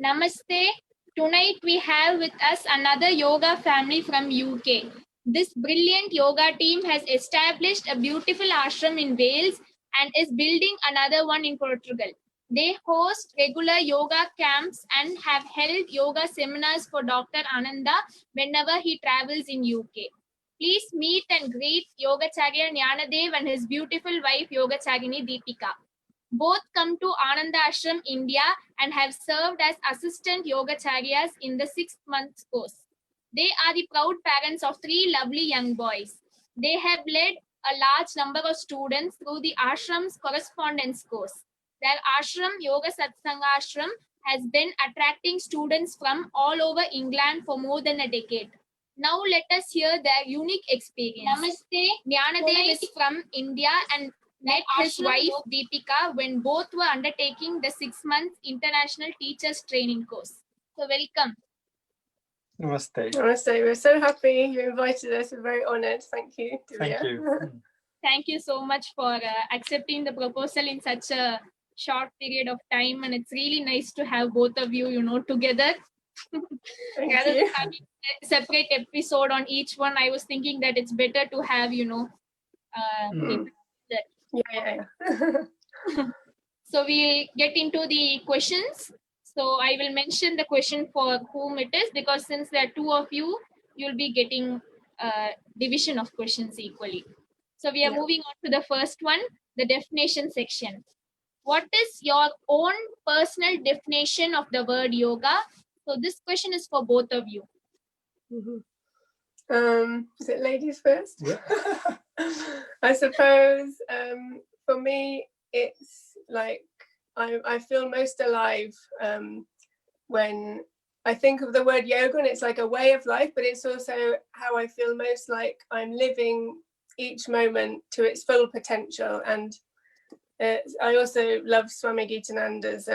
Namaste. Tonight we have with us another yoga family from UK. This brilliant yoga team has established a beautiful ashram in Wales and is building another one in Portugal. They host regular yoga camps and have held yoga seminars for Dr.Ananda whenever he travels in UK. Please meet and greet Yogacharya Jnandev and his beautiful wife Yogacharini Deepika. Both come to Ananda Ashram, India and have served as assistant Yogachariyas in the 6-month course. They are the proud parents of 3 lovely young boys. They have led a large number of students through the Ashram's correspondence course. Their Ashram, Yoga Satsanga Ashram, has been attracting students from all over England for more than a decade. Now let us hear their unique experience. Namaste. Jnandev is from India and met his wife Deepika when both were undertaking the 6-month international teachers training course. So welcome. Namaste. Namaste. We're so happy you invited us. We're very honoured. Thank you, Dhivya. Thank you. Thank you so much for accepting the proposal in such a short period of time, and it's really nice to have both of you, together. Rather than having a separate episode on each one, I was thinking that it's better to have, people. Yeah. So we'll get into the questions. So I will mention the question for whom it is, because since there are 2 of you, you'll be getting division of questions equally. So we are moving on to the first one, the definition section. What is your own personal definition of the word yoga? So this question is for both of you. Is it ladies first? Yeah. I suppose for me, it's like I feel most alive when I think of the word yoga, and it's like a way of life, but it's also how I feel most like I'm living each moment to its full potential. And I also love Swami Gitananda's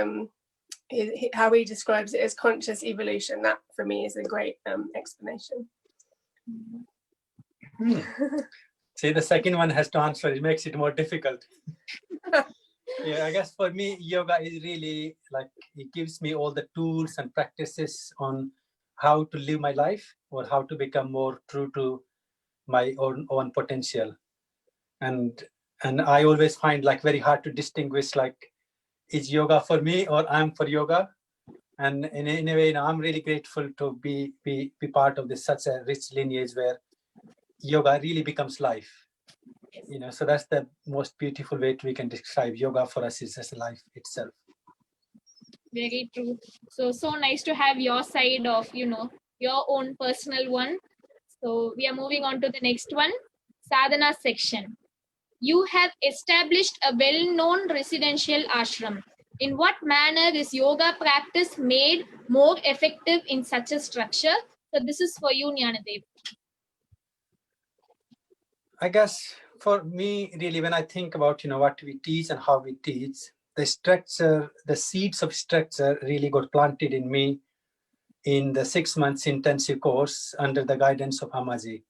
how he describes it as conscious evolution. That for me is a great explanation. See, the second one has to answer. It makes it more difficult. Yeah, I guess for me, yoga is really like, it gives me all the tools and practices on how to live my life or how to become more true to my own potential. And I always find like very hard to distinguish, like, is yoga for me or I'm for yoga? And in a way, I'm really grateful to be part of this such a rich lineage where yoga really becomes life. So that's the most beautiful way we can describe yoga for us, is just life itself. Very true. So nice to have your side of, your own personal one. So we are moving on to the next one, sadhana section. You have established a well-known residential ashram. In what manner is yoga practice made more effective in such a structure? So this is for you, Jnandev. I guess for me, really, when I think about, what we teach and how we teach, the structure, the seeds of structure really got planted in me in the 6 months intensive course under the guidance of Amaji.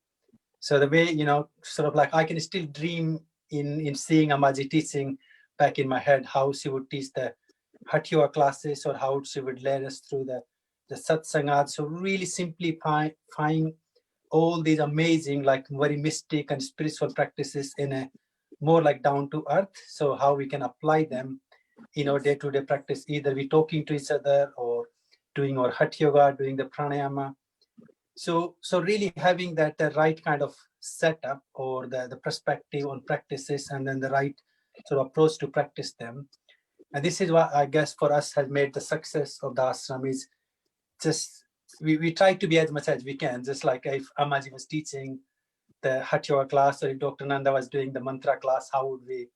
So the way, sort of like I can still dream in seeing Amaji teaching back in my head, how she would teach the Hatha Yoga classes or how she would lead us through the Satsangat. So really simplifying all these amazing, like very mystic and spiritual practices in a more like down to earth. So how we can apply them in our day-to-day practice, either we talking to each other or doing our Hatha Yoga, doing the pranayama. So really having that the right kind of setup or the perspective on practices, and then the right sort of approach to practice them. And this is what I guess for us has made the success of the ashram is just we try to be as much as we can, just like if Amaji was teaching the Hatha Yoga class or if Dr.Ananda was doing the mantra class, how would we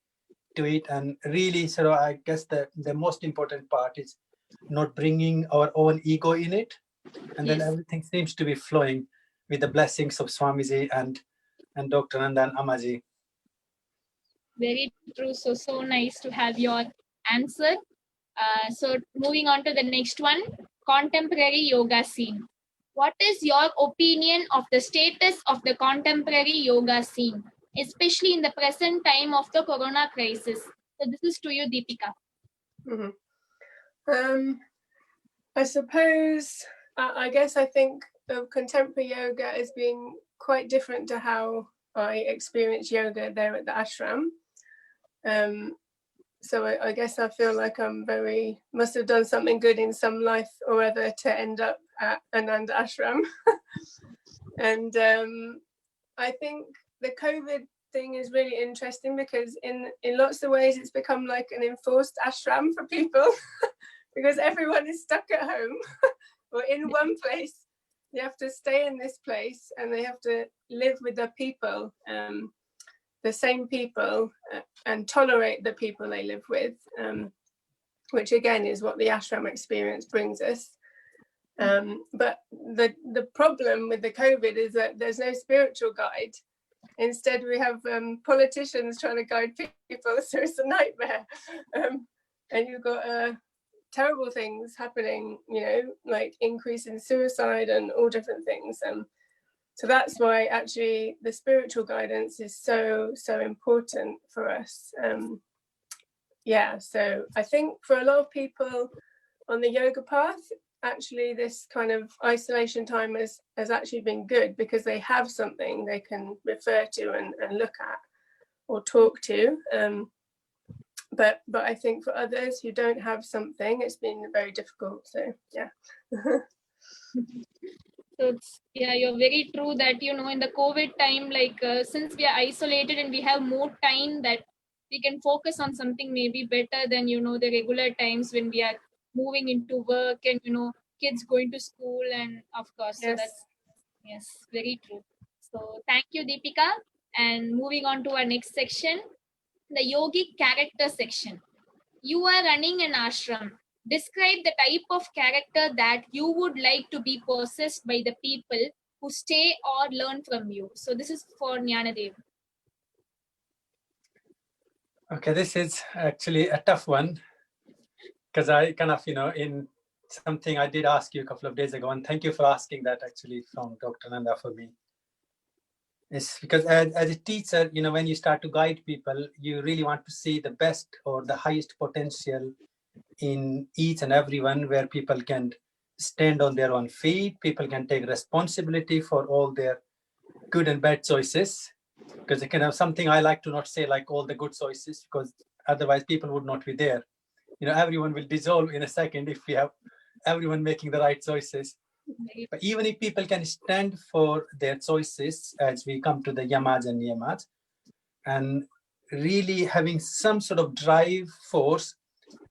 do it? And really sort of I guess the most important part is not bringing our own ego in it. And then everything seems to be flowing with the blessings of Swamiji and Dr.Ananda and Amaji. Very true. So nice to have your answer. So moving on to the next one, contemporary yoga scene. What is your opinion of the status of the contemporary yoga scene, especially in the present time of the corona crisis? So this is to you, Deepika. I I suppose, I guess I think of contemporary yoga as being quite different to how I experience yoga there at the ashram. So I guess I feel like must have done something good in some life or other to end up at Ananda Ashram. And I think the COVID thing is really interesting because in lots of ways it's become like an enforced ashram for people because everyone is stuck at home or in one place. They have to stay in this place and they have to live with the people, the same people, and tolerate the people they live with, which again is what the ashram experience brings us. But the problem with the COVID is that there's no spiritual guide. Instead, we have politicians trying to guide people, so it's a nightmare. And you've got terrible things happening, like increase in suicide and all different things. So that's why actually the spiritual guidance is so important for us. So I think for a lot of people on the yoga path, actually this kind of isolation time has actually been good because they have something they can refer to and look at or talk to. But I think for others who don't have something, it's been very difficult. So yeah. So you're very true that, in the COVID time, since we are isolated and we have more time that we can focus on something maybe better than, the regular times when we are moving into work and, kids going to school and of course. Yes. So that's, very true. So thank you, Deepika. And moving on to our next section, the Yogi Character section. You are running an ashram. Describe the type of character that you would like to be possessed by the people who stay or learn from you. So this is for Jnandev. Okay, this is actually a tough one because I kind of, in something I did ask you a couple of days ago, and thank you for asking that actually from Dr.Ananda for me. It's because as a teacher, when you start to guide people, you really want to see the best or the highest potential in each and everyone, where people can stand on their own feet, people can take responsibility for all their good and bad choices. Because it can have something I like to not say like all the good choices, because otherwise people would not be there. Everyone will dissolve in a second if we have everyone making the right choices. But even if people can stand for their choices as we come to the yamas and niyamas, and really having some sort of drive force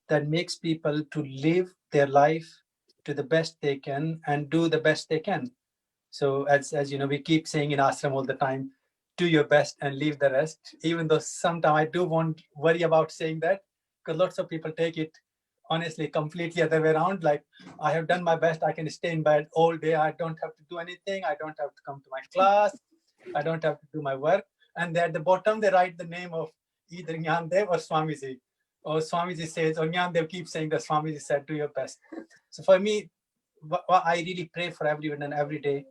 that makes people to live their life to the best they can and do the best they can. So as we keep saying in ashram all the time, do your best and leave the rest, even though sometimes I do worry about saying that, because lots of people take it honestly completely other way around. Like, I have done my best, I can stay in bed all day, I don't have to do anything, I don't have to come to my class, I don't have to do my work. And at the bottom, they write the name of either Jnandev or Swamiji. Or Swamiji says, or Jnandev keeps saying that Swamiji said, do your best. So for me, I really pray for everyone and every day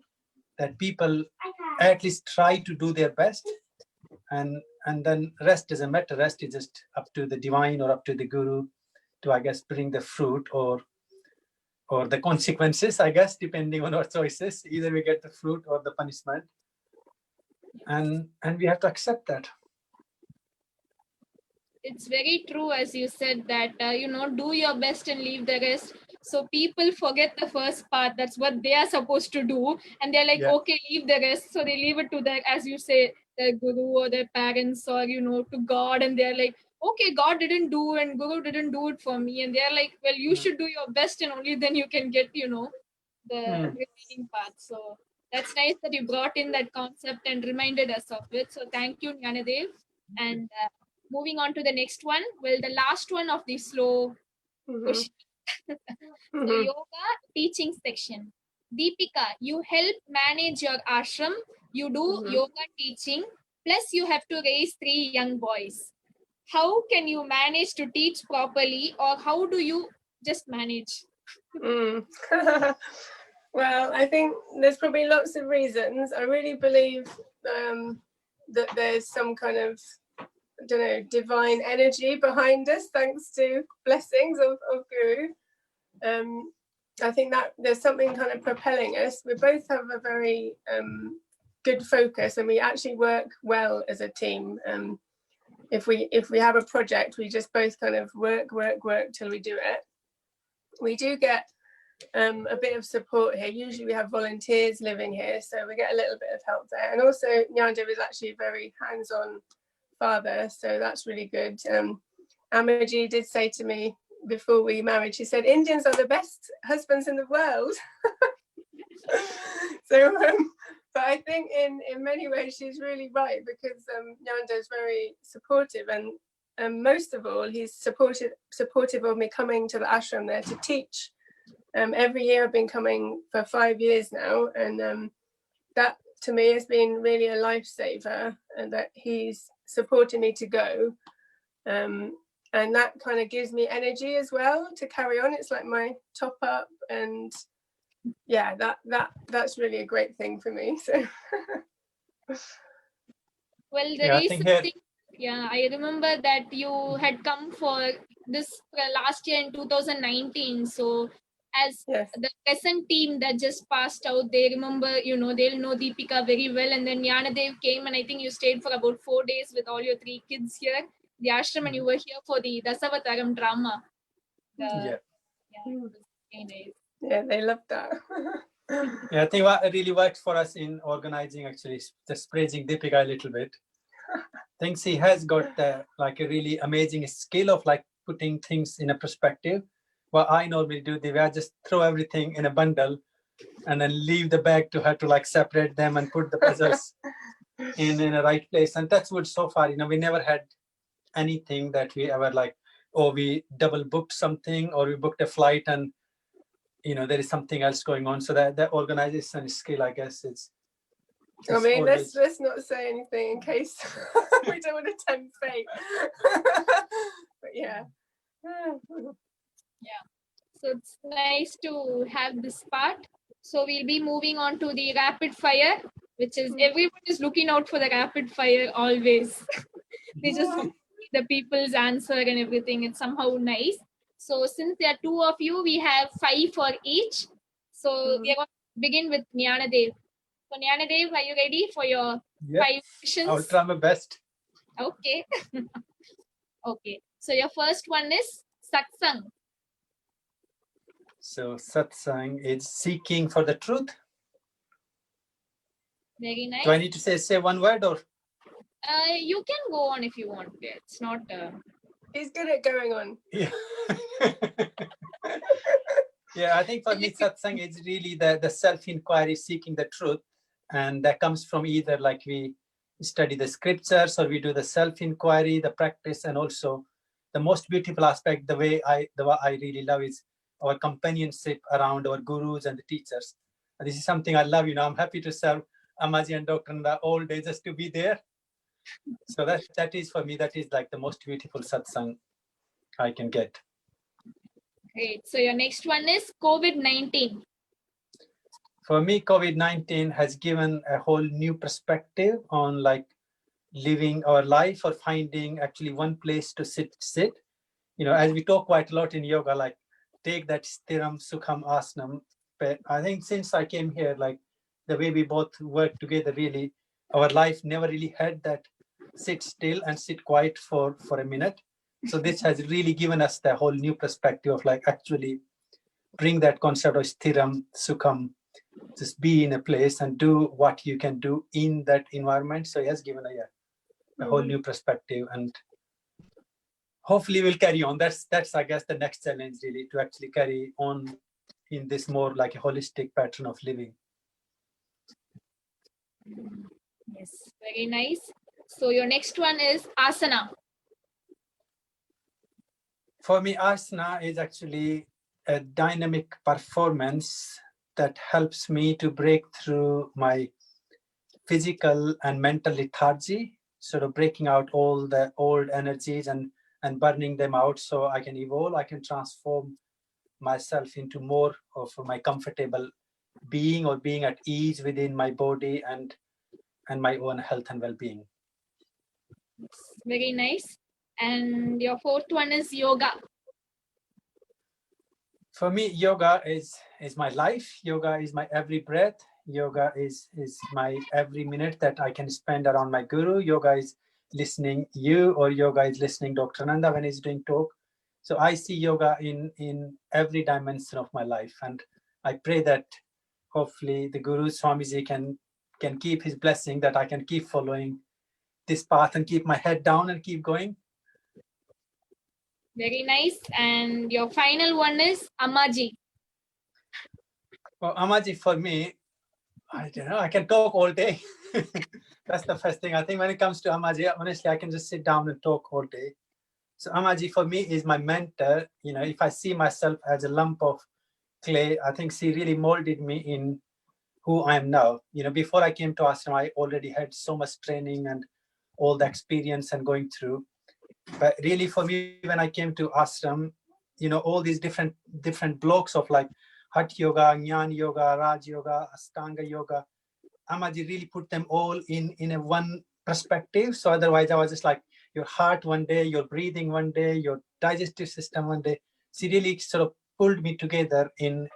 that people at least try to do their best. And then rest doesn't matter. Rest is just up to the divine or up to the guru to, I guess, bring the fruit or the consequences, I guess, depending on our choices. Either we get the fruit or the punishment. And we have to accept that. It's very true, as you said, that, do your best and leave the rest. So people forget the first part. That's what they are supposed to do. And they're like, okay, leave the rest. So they leave it to as you say, their guru or their parents or, to God. And they're like, okay, God didn't do and guru didn't do it for me. And they're like, well, you should do your best and only then you can get, the remaining part. So that's nice that you brought in that concept and reminded us of it. So thank you, Jnandev. And moving on to the next one. Well, the last one of the slow push. So yoga teaching section. Deepika, you help manage your ashram. You do yoga teaching. Plus, you have to raise 3 young boys. How can you manage to teach properly, or how do you just manage? Well, I think there's probably lots of reasons. I really believe that there's some kind of, I don't know, divine energy behind us, thanks to blessings of Guru. I think that there's something kind of propelling us. We both have a very good focus, and we actually work well as a team. If we have a project, we just both kind of work till we do it. We do get a bit of support here. Usually we have volunteers living here, so we get a little bit of help there. And also Jnandev is actually a very hands-on father, so that's really good. Amaji did say to me before we married, she said, Indians are the best husbands in the world. So but I think in many ways she's really right, because Jnandev is very supportive, and most of all he's supportive of me coming to the ashram there to teach. Every year I've been coming for 5 years now, and that to me has been really a lifesaver, and that he's supporting me to go, and that kind of gives me energy as well to carry on. It's like my top up, and yeah, that's really a great thing for me. So Well, I remember that you had come for this last year in 2019. So as yes. the present team that just passed out, they remember, they'll know Deepika very well. And then Jnandev came, and I think you stayed for about 4 days with all your 3 kids here, the ashram, and you were here for the Dasavataram drama. It was very nice. Yeah, they loved that. Yeah, I think what really worked for us in organizing, actually, just praising Deepika a little bit. I think she has got like a really amazing skill of like putting things in a perspective. What I normally do, Divya, just throw everything in a bundle and then leave the bag to her to like separate them and put the puzzles in a right place. And that's what so far, we never had anything that we ever like, we double booked something, or we booked a flight and there is something else going on. So that organization skill, I guess, it's I mean, let's not say anything in case we don't want to tempt fate. But yeah. So it's nice to have this part. So we'll be moving on to the rapid fire, which is everyone is looking out for the rapid fire always. They just want to see the people's answer and everything. It's somehow nice. So since there are 2 of you, we have 5 for each. So we're going to begin with Jnandev. So Jnandev, are you ready for your 5 questions? I'll try my best. Okay. Okay. So your first one is satsang. So satsang is seeking for the truth. Very nice. Do I need to say one word, or? You can go on if you want. It's not. He's good at going on. Yeah. Yeah, I think for me, satsang is really the self-inquiry, seeking the truth. And that comes from either like we study the scriptures, or we do the self-inquiry, the practice, and also the most beautiful aspect, the way I really love is our companionship around our gurus and the teachers. And this is something I love. I'm happy to serve Amaji and Dr.Ananda all day just to be there. So that is for me, that is like the most beautiful satsang I can get. Great. So your next one is Covid-19. For me, Covid-19 has given a whole new perspective on like living our life, or finding actually one place to sit. As we talk quite a lot in yoga, like take that stiram sukham asanam. But I think since I came here, like the way we both work together, really, our life never really had that sit still and sit quiet for a minute. So this has really given us the whole new perspective of like actually bring that concept of stiram sukham, just be in a place and do what you can do in that environment. So it has given a whole new perspective, and hopefully we'll carry on. That's I guess the next challenge, really, to actually carry on in this more like a holistic pattern of living. Yes, very nice. So your next one is asana. For me, asana is actually a dynamic performance that helps me to break through my physical and mental lethargy, sort of breaking out all the old energies and burning them out, so I can evolve, I can transform myself into more of my comfortable being, or being at ease within my body and my own health and well-being. Very nice. And your fourth one is yoga. For me, yoga is my life. Yoga is my every breath. Yoga is my every minute that I can spend around my guru. Yoga is listening you, or yoga is listening Dr. Ananda when he's doing talk. So I see yoga in every dimension of my life, and I pray that hopefully the Guru Swamiji can keep his blessing, that I can keep following this path and keep my head down and keep going. Very nice. And your final one is Ammaji. Well, Ammaji, for me, I don't know, I can talk all day. That's the first thing. I think when it comes to Ammaji, honestly, I can just sit down and talk all day. So Ammaji for me is my mentor. You know, if I see myself as a lump of clay, I think she really molded me in who I am now. You know, before I came to Ashram, I already had so much training and all the experience and going through. But really for me, when I came to Ashram, you know, all these different blocks of like Hatha Yoga, Jnana Yoga, Raj Yoga, Astanga Yoga, Ammaji really put them all in a one perspective. So otherwise I was just like, your heart one day, your breathing one day, your digestive system one day. She really sort of pulled me together in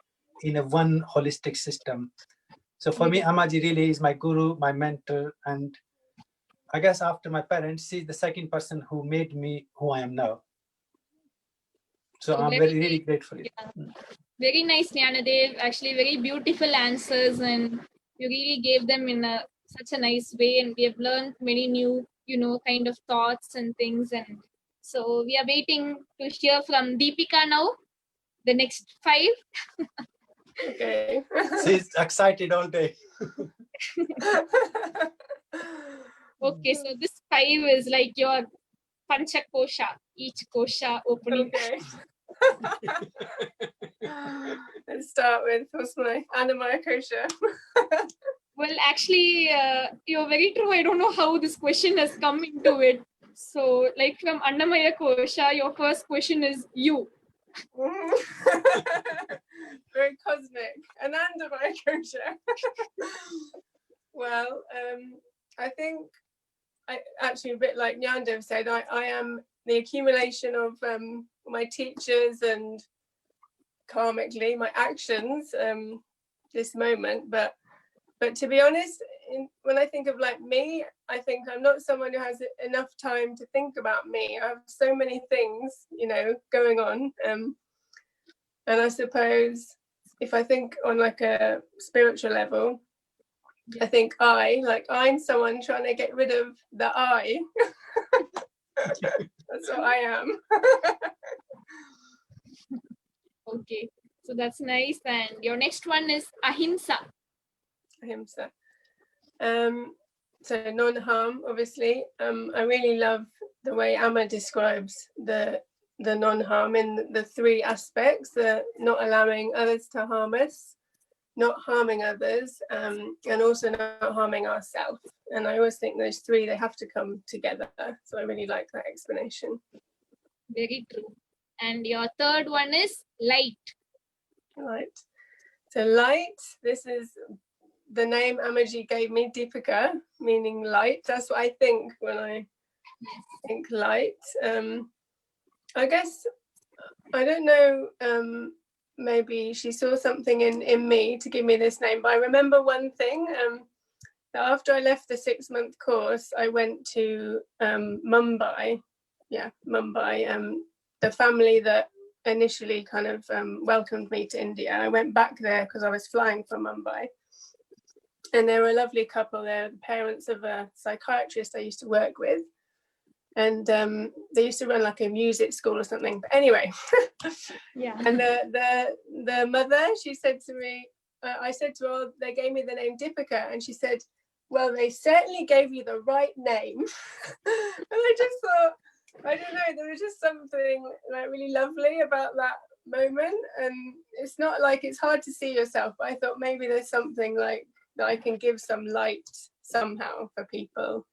a one holistic system. So for me, Ammaji really is my guru, my mentor, and I guess after my parents, she's the second person who made me who I am now. So I'm really grateful. Yeah. Very nice, Jnandev. Actually, very beautiful answers, and you really gave them in such a nice way, and we have learned many new, kind of thoughts and things. And so we are waiting to hear from Deepika now, the next 5. Okay. She's excited all day. Okay, so this 5 is like your Pancha Kosha, each Kosha opening. Okay. Let's start with what's my Annamaya Kosha. Well, actually, you're very true. I don't know how this question has come into it. So, like from Annamaya Kosha, your first question is you. Very cosmic. Anandamaya Kosha. Well, I think actually a bit like Jnandev said, I am the accumulation of my teachers and karmically my actions this moment, but to be honest, when I think of like me, I think I'm not someone who has enough time to think about me. I have so many things, going on, and I suppose if I think on like a spiritual level, I think I'm someone trying to get rid of the I. That's what I am. Okay, so that's nice. And your next one is Ahimsa. Ahimsa. So non-harm, obviously. I really love the way Amma describes the non-harm in the 3 aspects: the not allowing others to harm us, not harming others, and also not harming ourselves. And I always think those 3, they have to come together. So I really like that explanation. Very true. And your third one is light. Light. So light, this is the name Ammaji gave me, Deepika, meaning light. That's what I think when I think light. I guess, I don't know, maybe she saw something in me to give me this name, but I remember one thing, that after I left the 6-month course, I went to Mumbai. Yeah, Mumbai. The family that initially kind of welcomed me to India, I went back there because I was flying from Mumbai. And they were a lovely couple. They're the parents of a psychiatrist I used to work with. And they used to run like a music school or something. But anyway, Yeah. And the mother, she said to me, I said to her, they gave me the name Deepika, and she said, well, they certainly gave you the right name. And I just thought, I don't know, there was just something like really lovely about that moment. And it's not like it's hard to see yourself, but I thought maybe there's something like that I can give some light somehow for people.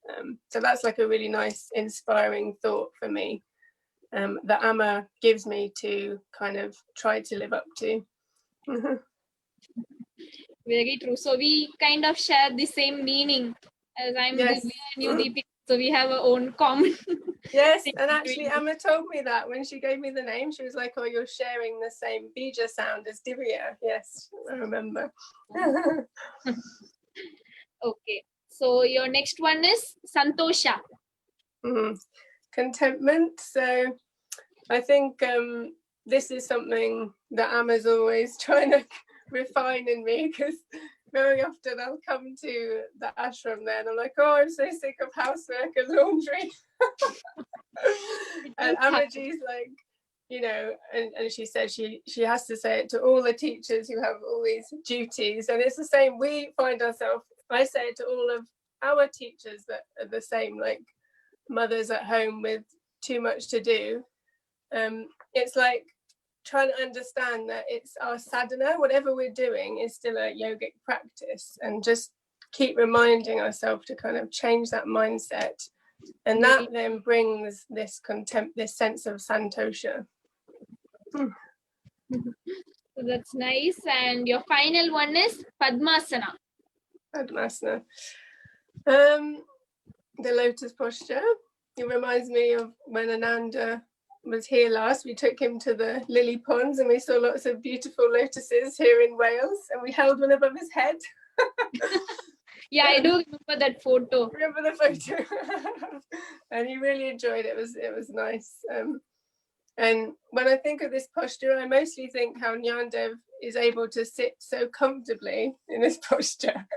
So that's like a really nice, inspiring thought for me, that Amma gives me to kind of try to live up to. Very true. So we kind of share the same meaning, as I'm Yes. Dhivya and you Deepika. So we have our own common. Yes, and actually Amma told me that when she gave me the name, she was like, oh, you're sharing the same bija sound as Divya. Yes, I remember. Okay. So your next one is Santosha. Contentment. So I think this is something that Amma's always trying to refine in me, because very often I'll come to the ashram there and I'm like, oh, I'm so sick of housework and laundry. And Amaji's like, you know, and she said she has to say it to all the teachers who have all these duties, and it's the same. We find ourselves, I say it to all of our teachers that are the same, like mothers at home with too much to do. It's like trying to understand that it's our sadhana, whatever we're doing is still a yogic practice, and just keep reminding ourselves to kind of change that mindset, and that then brings this contempt, this sense of santosha. So that's nice. And your final one is Padmasana. Padmasana. The lotus posture. It reminds me of when Ananda was here last. We took him to the lily ponds and we saw lots of beautiful lotuses here in Wales, and we held one above his head. Yeah, I do remember that photo. Remember the photo? And he really enjoyed it. It was nice. And when I think of this posture, I mostly think how Jnandev is able to sit so comfortably in this posture.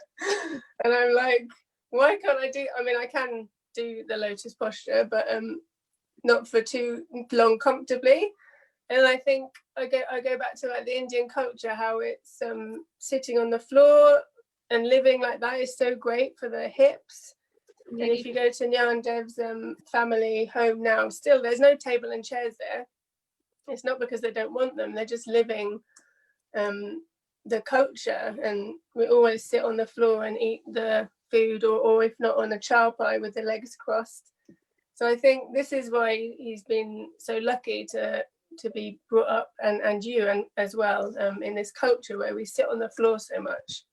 And I'm like, why can't I do? I mean, I can do the lotus posture, but not for too long comfortably. And I think I go back to like the Indian culture, how it's sitting on the floor and living like that is so great for the hips. And if you go to Jnandev's family home now, still there's no table and chairs there. It's not because they don't want them, they're just living the culture, and we always sit on the floor and eat the food, or if not on a charpai with the legs crossed. So I think this is why he's been so lucky to be brought up, and you and as well, in this culture where we sit on the floor so much.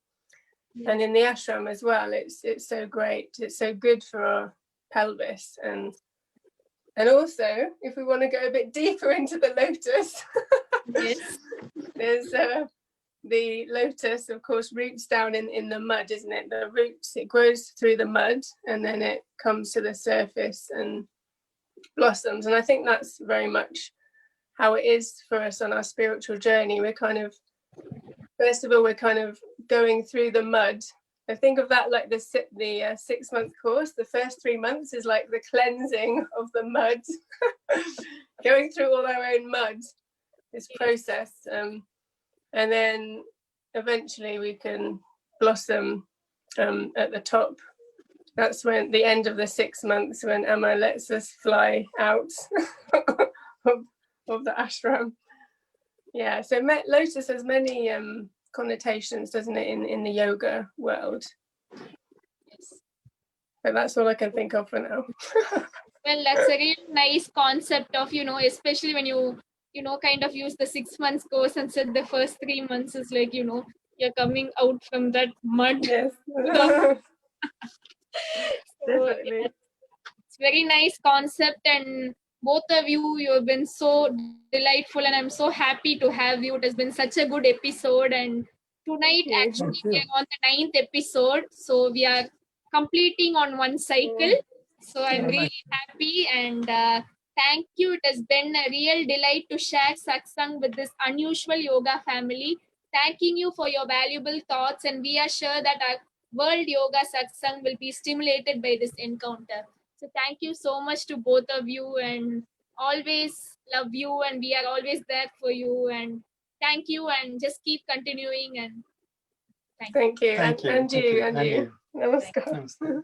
And in the ashram as well, it's so great. It's so good for our pelvis, and also if we want to go a bit deeper into the lotus, Yes. there's the lotus, of course, roots down in the mud, isn't it? The roots, it grows through the mud and then it comes to the surface and blossoms. And I think that's very much how it is for us on our spiritual journey. We're kind of, first of all, we're kind of going through the mud. I think of that like the 6-month course. The first 3 months is like the cleansing of the mud, going through all our own mud, this process. And then eventually we can blossom at the top. That's when the end of the 6 months, when Amma lets us fly out of the ashram. Yeah, so lotus has many connotations, doesn't it, in the yoga world? Yes. But that's all I can think of for now. Well, that's a really nice concept of, especially when you kind of use the 6 months course and said the first 3 months is like, you're coming out from that mud. Yes. So, yeah, it's very nice concept, and both of you have been so delightful, and I'm so happy to have you. It has been such a good episode, and tonight actually we are on the 9th episode, so we are completing on one cycle. So I'm really happy, and thank you. It has been a real delight to share satsang with this unusual yoga family. Thanking you for your valuable thoughts, and we are sure that our World Yoga Satsang will be stimulated by this encounter. So thank you so much to both of you, and always love you, and we are always there for you, and thank you, and just keep continuing, and thank you. Thank you. And you. Namaskar. Namaskar.